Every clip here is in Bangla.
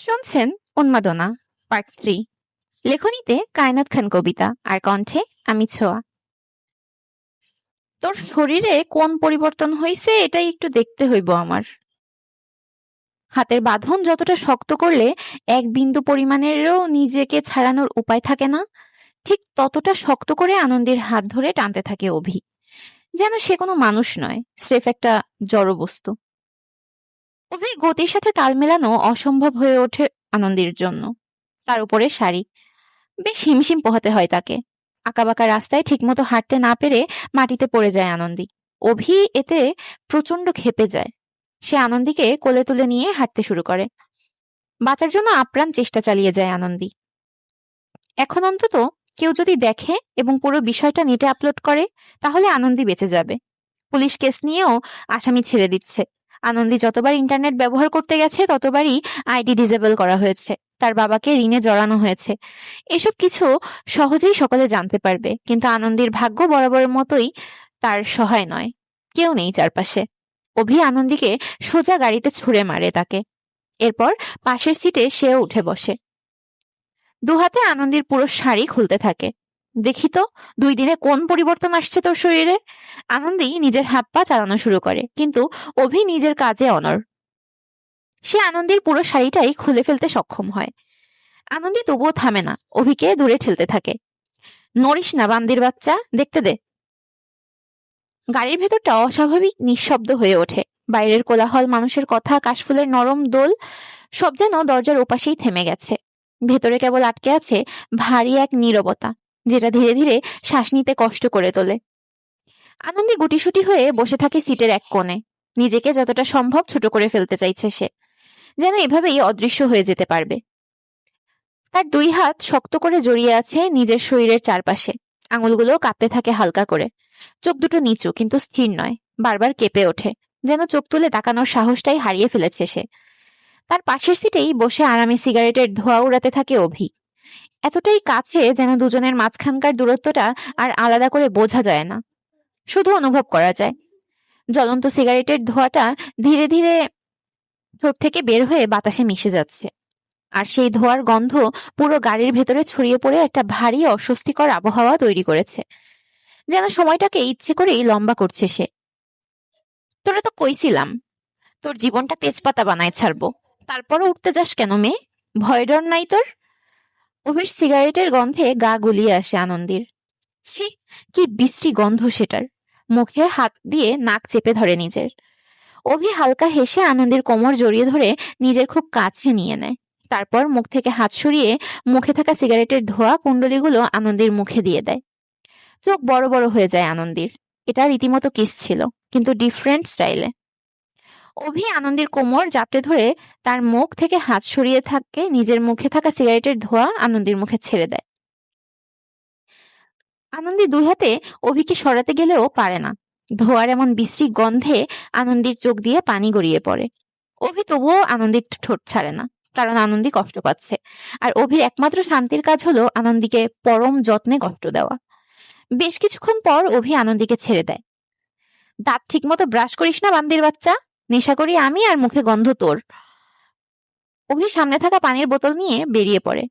শুনছেন উন্মাদনা পার্ট 3। লেখনীতে কায়নাত খান কবিতা আর কণ্ঠে আমি ছোঁয়া। তোর শরীরে কোন পরিবর্তন হয়েছে এটাই একটু দেখতে হইব আমার। হাতের বাঁধন যতটা শক্ত করলে এক বিন্দু পরিমাণেরও নিজেকে ছাড়ানোর উপায় থাকে না, ঠিক ততটা শক্ত করে আনন্দের হাত ধরে টানতে থাকে অভি, যেন সে কোনো মানুষ নয়, স্রেফ একটা জড় বস্তু। অভির গতির সাথে তাল মেলানো অসম্ভব হয়ে ওঠে আনন্দের জন্য। তার উপরে শাড়ি, বেশ হিমশিম পোহাতে হয় তাকে। আঁকাবাঁকা রাস্তায় ঠিকমতো হাঁটতে না পেরে মাটিতে পড়ে যায় আনন্দী। অভি এতে প্রচন্ড ক্ষেপে যায়। সে আনন্দীকে কোলে তুলে নিয়ে হাঁটতে শুরু করে। বাঁচার জন্য আপ্রাণ চেষ্টা চালিয়ে যায় আনন্দী। এখন অন্তত কেউ যদি দেখে এবং পুরো বিষয়টা নেটে আপলোড করে, তাহলে আনন্দী বেঁচে যাবে। পুলিশ কেস নিয়েও আসামি ছেড়ে দিচ্ছে। আনন্দী যতবার ইন্টারনেট ব্যবহার করতে গেছে ততবারই আইডি ডিসেবল করা হয়েছে, তার বাবাকে ঋণে জড়ানো হয়েছে। এসব কিছু সহজেই সকলে জানতে পারবে, কিন্তু আনন্দীর ভাগ্য বরাবরের মতোই তার সহায় নয়। কেউ নেই চারপাশে। অভি আনন্দীকে সোজা গাড়িতে ছুঁড়ে মারে তাকে। এরপর পাশের সিটে সেও উঠে বসে। দুহাতে আনন্দীর পুরো শাড়ি খুলতে থাকে। দেখি তো 2 দিনে কোন পরিবর্তন আসছে তোর শরীরে। আনন্দী নিজের হাত পা চালানো শুরু করে, কিন্তু অভি নিজের কাজে অনড়। সে আনন্দীর পুরো শাড়িটাই খুলে ফেলতে সক্ষম হয়। আনন্দী তবুও থামে না, অভিকে দূরে ঠেলতে থাকে। নড়িস না বান্দির বাচ্চা, দেখতে দে। গাড়ির ভেতরটা অস্বাভাবিক নিঃশব্দ হয়ে ওঠে। বাইরের কোলাহল, মানুষের কথা, কাশফুলের নরম দোল, সব যেন দরজার ওপাশেই থেমে গেছে। ভেতরে কেবল আটকে আছে ভারী এক নীরবতা, যেটা ধীরে ধীরে শ্বাস নিতে কষ্ট করে তোলে। আনন্দী গুটিসুটি হয়ে বসে থাকে সিটের এক কোণে। নিজেকে যতটা সম্ভব ছোট করে ফেলতে চাইছে সে, যেন এভাবেই অদৃশ্য হয়ে যেতে পারবে। তার 2 হাত শক্ত করে জড়িয়ে আছে নিজের শরীরের চারপাশে। আঙুলগুলো কাঁপতে থাকে হালকা করে। চোখ দুটো নিচু কিন্তু স্থির নয়, বারবার কেঁপে ওঠে, যেন চোখ তুলে তাকানোর সাহসটাই হারিয়ে ফেলেছে সে। তার পাশের সিটেই বসে আরামে সিগারেটের ধোঁয়া উড়াতে থাকে অভি। এতটাই কাছে যেন দুজনের মাঝখানকার দূরত্বটা আর আলাদা করে বোঝা যায় না, শুধু অনুভব করা যায়। জ্বলন্ত সিগারেটের ধোঁয়াটা ধীরে ধীরে ঠোঁট থেকে বের হয়ে বাতাসে মিশে যাচ্ছে, আর সেই ধোঁয়ার গন্ধ পুরো গাড়ির ভেতরে ছড়িয়ে পড়ে একটা ভারী অস্বস্তিকর আবহাওয়া তৈরি করেছে, যেন সময়টাকে ইচ্ছে করেই লম্বা করছে সে। তোরা তো কইছিলাম তোর জীবনটা তেজপাতা বানায় ছাড়বো, তারপরও উঠতে যাস কেন মেয়ে? ভয় ডর নাই তোর? অভির সিগারেটের গন্ধে গা গুলিয়ে আসে আনন্দীর। ছি, কি বিশ্রী গন্ধ সেটার। মুখে হাত দিয়ে নাক চেপে ধরে নিজের। অভি হালকা হেসে আনন্দীর কোমর জড়িয়ে ধরে নিজের খুব কাছে নিয়ে নেয়। তারপর মুখ থেকে হাত সরিয়ে মুখে থাকা সিগারেটের ধোঁয়া কুণ্ডলীগুলো আনন্দীর মুখে দিয়ে দেয়। চোখ বড় বড় হয়ে যায় আনন্দীর। এটা রীতিমতো কিস ছিল, কিন্তু ডিফারেন্ট স্টাইলে। অভি আনন্দীর কোমর জাপটে ধরে তার মুখ থেকে হাত সরিয়ে থাকে, নিজের মুখে থাকা সিগারেটের ধোঁয়া আনন্দীর মুখে ছেড়ে দেয়। আনন্দী 2 হাতে অভিকে সরাতে গেলেও পারে না। ধোঁয়ার এমন বিশ্রী গন্ধে আনন্দীর চোখ দিয়ে পানি গড়িয়ে পড়ে। অভি তবুও আনন্দীর ঠোঁট ছাড়ে না, কারণ আনন্দী কষ্ট পাচ্ছে। আর অভির একমাত্র শান্তির কাজ হলো আনন্দীকে পরম যত্নে কষ্ট দেওয়া। বেশ কিছুক্ষণ পর অভি আনন্দীকে ছেড়ে দেয়। দাঁত ঠিক মতো ব্রাশ করিস না বান্দির বাচ্চা, নেশা করি আমি আর মুখে গন্ধ তোর। অভি সামনে থাকা পানির বোতল নিয়ে বেরিয়ে পড়ে।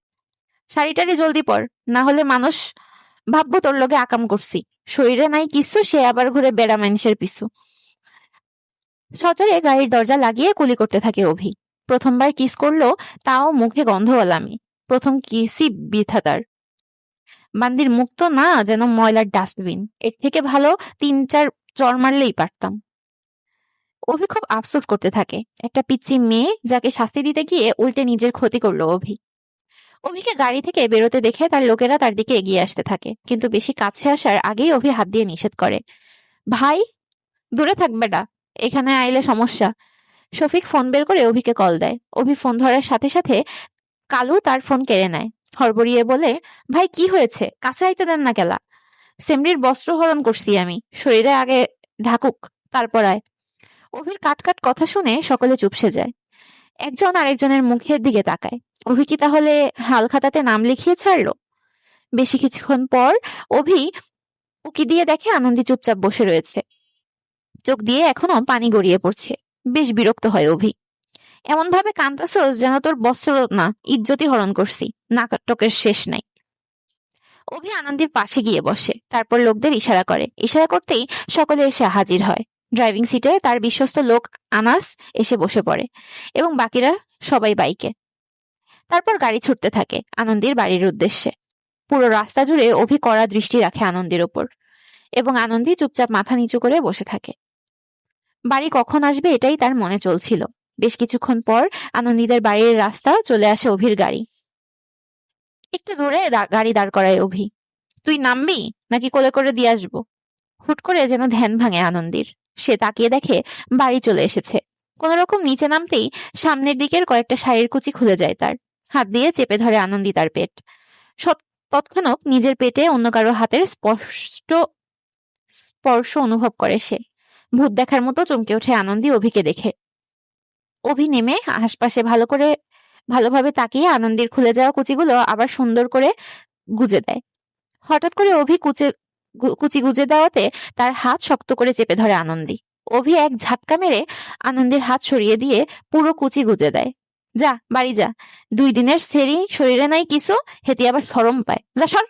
শাড়িটারি জলদি পর, না হলে মানুষ ভাববো তোর লগে আকাম করছি। শরীরে নাই কিছু, সে আবার ঘুরে বেড়া মানুষের পিছু। সচরে গাড়ির দরজা লাগিয়ে কুলি করতে থাকে অভি। প্রথমবার কিস করলো, তাও মুখে গন্ধওয়ালামি। প্রথম কিসই বৃথা তার। বান্দির মুখ তো না যেন ময়লার ডাস্টবিন, এর থেকে ভালো 3-4 চর মারলেই পারতাম। অভি খুব আফসোস করতে থাকে, একটা পিচ্চি মেয়ে যাকে শাস্তি দিতে গিয়ে উল্টে নিজের ক্ষতি করলো অভি। অভিকে গাড়ি থেকে বেরোতে দেখে তার লোকেরা তার দিকে এগিয়ে আসতে থাকে, কিন্তু বেশি কাছে আসার আগেই অভি হাত দিয়ে নিষেধ করে। ভাই, দূরে থাক বেটা, এখানে আইলে সমস্যা। শফিক ফোন বের করে অভিকে কল দেয়। অভি ফোন ধরার সাথে সাথে কালু তার ফোন কেড়ে নেয়। হড়বড়িয়ে বলে, ভাই কি হয়েছে, কাছে আইতে দেন না কেলা? সেমরির বস্ত্র হরণ করছি আমি, শরীরে আগে ঢাকুক তারপর আয়। অভির কাট কাট কথা শুনে সকলে চুপসে যায়। একজন আরেকজনের মুখের দিকে তাকায়। অভি কি তাহলে হাল খাতাতে নাম লিখিয়ে ছাড়লো? বেশি কিছুক্ষণ পর অভি উকি দিয়ে দেখে আনন্দী চুপচাপ বসে রয়েছে। চোখ দিয়ে এখনো পানি গড়িয়ে পড়ছে। বেশ বিরক্ত হয় অভি। এমন ভাবে কাঁদতেছস যেন তোর বস্ত্র না ইজ্জতই হরণ করছি। নাটকের শেষ নাই। অভি আনন্দীর পাশে গিয়ে বসে, তারপর লোকদের ইশারা করে। ইশারা করতেই সকলে এসে হাজির হয়। ড্রাইভিং সিটে তার বিশ্বস্ত লোক আনাস এসে বসে পড়ে এবং বাকিরা সবাই বাইকে। তারপর গাড়ি ছুটতে থাকে আনন্দীর বাড়ির উদ্দেশ্যে। পুরো রাস্তা জুড়ে অভি কড়া দৃষ্টি রাখে আনন্দীর ওপর এবং আনন্দী চুপচাপ মাথা নিচু করে বসে থাকে। বাড়ি কখন আসবে এটাই তার মনে চলছিল। বেশ কিছুক্ষণ পর আনন্দীদের বাড়ির রাস্তা চলে আসে অভির গাড়ি। একটু দূরে গাড়ি দাঁড় করায় অভি। তুই নামবি নাকি কোলে করে দিয়ে আসবো? হুট করে যেন ধ্যান ভাঙে আনন্দীর। সে তাকিয়ে দেখে বাড়ি চলে এসেছে। কোন রকম নিচে নামতেই সামনের দিকের কয়েকটা শাড়ির কুচি খুলে যায় তার। হাত দিয়ে চেপে ধরে আনন্দী তার পেট। তৎক্ষণাৎ নিজের পেটে অন্য কারো হাতের স্পর্শ অনুভব করে সে। ভূত দেখার মতো চমকে ওঠে আনন্দী অভিকে দেখে। অভি নেমে আশপাশে ভালোভাবে তাকিয়ে আনন্দীর খুলে যাওয়া কুচিগুলো আবার সুন্দর করে গুজে দেয়। হঠাৎ করে অভি কুচি গুজে দেওয়াতে তার হাত শক্ত করে চেপে ধরে আনন্দী। অভি এক ঝাটকা মেরে আনন্দীর হাত সরিয়ে দিয়ে পুরো কুচি গুজে দেয়। যা বাড়ি যা, 2 দিনের সেরি শরীরে নাই কিছু, হেতি আবার শরম পায়, যা সর।